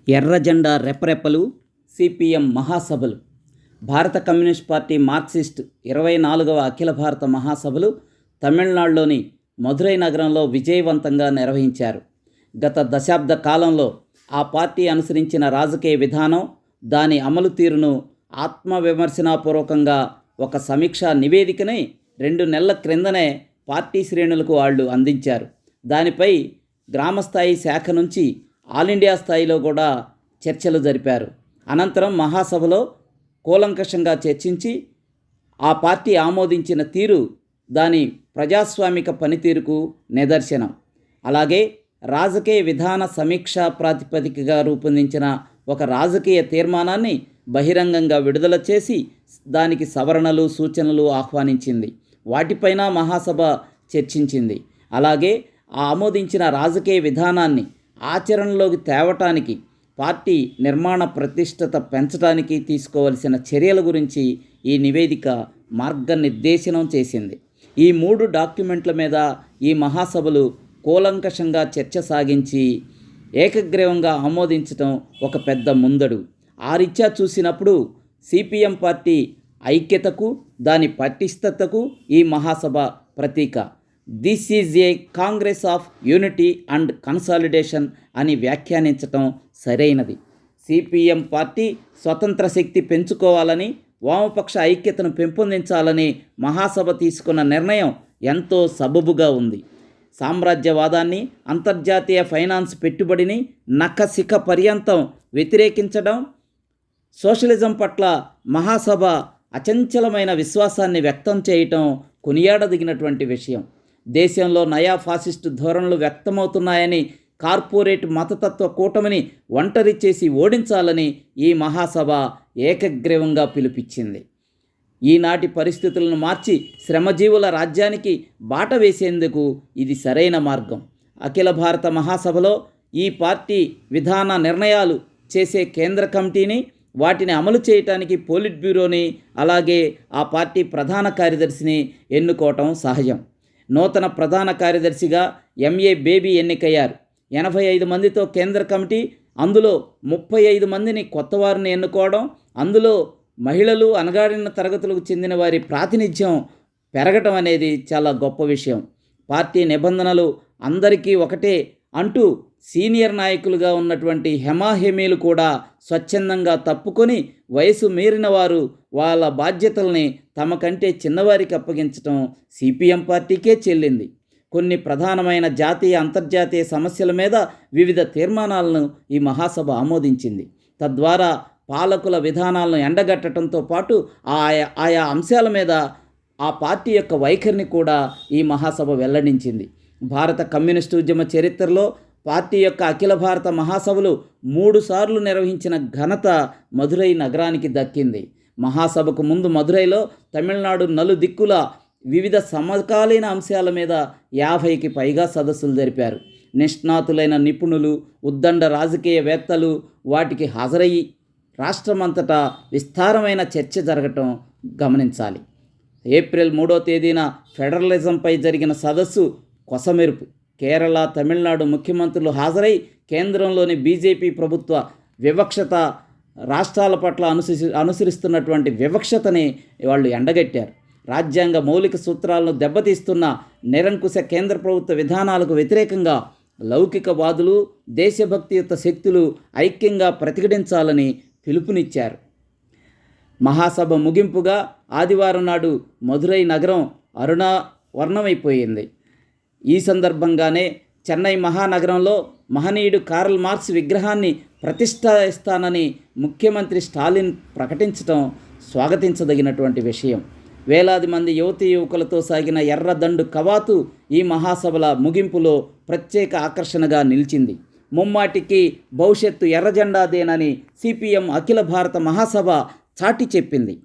ఎర్ర జెండా రెపరెపలు, సిపిఎం మహాసభలు. భారత కమ్యూనిస్ట్ పార్టీ మార్క్సిస్ట్ 24వ అఖిల భారత మహాసభలు తమిళనాడులోని మధురై నగరంలో విజయవంతంగా నిర్వహించారు. గత దశాబ్ద కాలంలో ఆ పార్టీ అనుసరించిన రాజకీయ విధానం, దాని అమలు తీరును ఆత్మవిమర్శనాపూర్వకంగా ఒక సమీక్షా నివేదికని 2 నెలల క్రిందనే పార్టీ శ్రేణులకు వాళ్ళు అందించారు. దానిపై గ్రామస్థాయి శాఖ నుంచి ఆల్ ఇండియా స్థాయిలో కూడా చర్చలు జరిపారు. అనంతరం మహాసభలో కూలంకషంగా చర్చించి ఆ పార్టీ ఆమోదించిన తీరు దాని ప్రజాస్వామిక పనితీరుకు నిదర్శనం. అలాగే రాజకీయ విధాన సమీక్షా ప్రాతిపదికగా రూపొందించిన ఒక రాజకీయ తీర్మానాన్ని బహిరంగంగా విడుదల చేసి దానికి సవరణలు, సూచనలు ఆహ్వానించింది. వాటిపైన మహాసభ చర్చించింది. అలాగే ఆ ఆమోదించిన రాజకీయ విధానాన్ని ఆచరణలోకి తేవటానికి, పార్టీ నిర్మాణ ప్రతిష్టత పెంచడానికి తీసుకోవలసిన చర్యల గురించి ఈ నివేదిక మార్గనిర్దేశనం చేసింది. ఈ 3 డాక్యుమెంట్ల మీద ఈ మహాసభలు కూలంకషంగా చర్చ సాగించి ఏకగ్రీవంగా ఆమోదించడం ఒక పెద్ద ముందడుగు. ఆ రీత్యా చూసినప్పుడు సిపిఎం పార్టీ ఐక్యతకు, దాని పటిష్టతకు ఈ మహాసభ ప్రతీక. This is a Congress of unity and consolidation అని వ్యాఖ్యానించటం సరైనది. సిపిఎం పార్టీ స్వతంత్ర శక్తి పెంచుకోవాలని, వామపక్ష ఐక్యతను పెంపొందించాలని మహాసభ తీసుకున్న నిర్ణయం ఎంతో సబబుగా ఉంది. సామ్రాజ్యవాదాన్ని, అంతర్జాతీయ ఫైనాన్స్ పెట్టుబడిని నఖశిఖ పర్యంతం వ్యతిరేకించడం, సోషలిజం పట్ల మహాసభ అచంచలమైన విశ్వాసాన్ని వ్యక్తం చేయటం కొనియాడదగినటువంటి విషయం. దేశంలో నయా ఫాసిస్టు ధోరణులు వ్యక్తమవుతున్నాయని, కార్పొరేట్ మతతత్వ కూటమిని ఒంటరి చేసి ఓడించాలని ఈ మహాసభ ఏకగ్రీవంగా పిలుపిచ్చింది. ఈనాటి పరిస్థితులను మార్చి శ్రమజీవుల రాజ్యానికి బాట వేసేందుకు ఇది సరైన మార్గం. అఖిల భారత మహాసభలో ఈ పార్టీ విధాన నిర్ణయాలు చేసే కేంద్ర కమిటీని, వాటిని అమలు చేయటానికి పోలిట్ బ్యూరోని, అలాగే ఆ పార్టీ ప్రధాన కార్యదర్శిని ఎన్నుకోవటం సహజం. నూతన ప్రధాన కార్యదర్శిగా ఎంఏ బేబీ ఎన్నికయ్యారు. 85 మందితో కేంద్ర కమిటీ, అందులో 35 మందిని కొత్త వారిని ఎన్నుకోవడం, అందులో మహిళలు, అణగారిన తరగతులకు చెందిన వారి ప్రాతినిధ్యం పెరగటం అనేది చాలా గొప్ప విషయం. పార్టీ నిబంధనలు అందరికీ ఒకటే అంటూ సీనియర్ నాయకులుగా ఉన్నటువంటి హెమాహెమీలు కూడా స్వచ్ఛందంగా తప్పుకొని వయసు మీరిన వారు వాళ్ళ బాధ్యతల్ని తమ కంటే చిన్నవారికి అప్పగించడం సిపిఎం పార్టీకే చెల్లింది. కొన్ని ప్రధానమైన జాతీయ, అంతర్జాతీయ సమస్యల మీద వివిధ తీర్మానాలను ఈ మహాసభ ఆమోదించింది. తద్వారా పాలకుల విధానాలను ఎండగట్టడంతో పాటు ఆయా అంశాల మీద ఆ పార్టీ యొక్క వైఖరిని కూడా ఈ మహాసభ వెల్లడించింది. భారత కమ్యూనిస్టు ఉద్యమ చరిత్రలో పార్టీ యొక్క అఖిల భారత మహాసభలు 3 సార్లు నిర్వహించిన ఘనత మధురై నగరానికి దక్కింది. మహాసభకు ముందు మధురైలో తమిళనాడు నలుదిక్కుల వివిధ సమకాలీన అంశాల మీద 50కి పైగా సదస్సులు జరిపారు. నిష్ణాతులైన నిపుణులు, ఉద్దండ రాజకీయవేత్తలు వాటికి హాజరయ్యి రాష్ట్రమంతటా విస్తారమైన చర్చ జరగటం గమనించాలి. ఏప్రిల్ 3వ తేదీన ఫెడరలిజంపై జరిగిన సదస్సు కొసమెరుపు. కేరళ, తమిళనాడు ముఖ్యమంత్రులు హాజరై కేంద్రంలోని బీజేపీ ప్రభుత్వ వివక్షత, రాష్ట్రాల పట్ల అనుసరిస్తున్నటువంటి వివక్షతని వాళ్ళు ఎండగట్టారు. రాజ్యాంగ మౌలిక సూత్రాలను దెబ్బతీస్తున్న నిరంకుశ కేంద్ర ప్రభుత్వ విధానాలకు వ్యతిరేకంగా లౌకికవాదులు, దేశభక్తియుత శక్తులు ఐక్యంగా ప్రతిఘటించాలని పిలుపునిచ్చారు. మహాసభ ముగింపుగా ఆదివారం నాడు మధురై నగరం అరుణవర్ణమైపోయింది. ఈ సందర్భంగానే చెన్నై మహానగరంలో మహనీయుడు కార్ల్ మార్క్స్ విగ్రహాన్ని ప్రతిష్ఠిస్తానని ముఖ్యమంత్రి స్టాలిన్ ప్రకటించడం స్వాగతించదగినటువంటి విషయం. వేలాది మంది యువతీ యువకులతో సాగిన ఎర్రదండు కవాతు ఈ మహాసభల ముగింపులో ప్రత్యేక ఆకర్షణగా నిలిచింది. ముమ్మాటికి భవిష్యత్తు ఎర్రజెండాదేనని సిపిఎం అఖిల భారత మహాసభ చాటి చెప్పింది.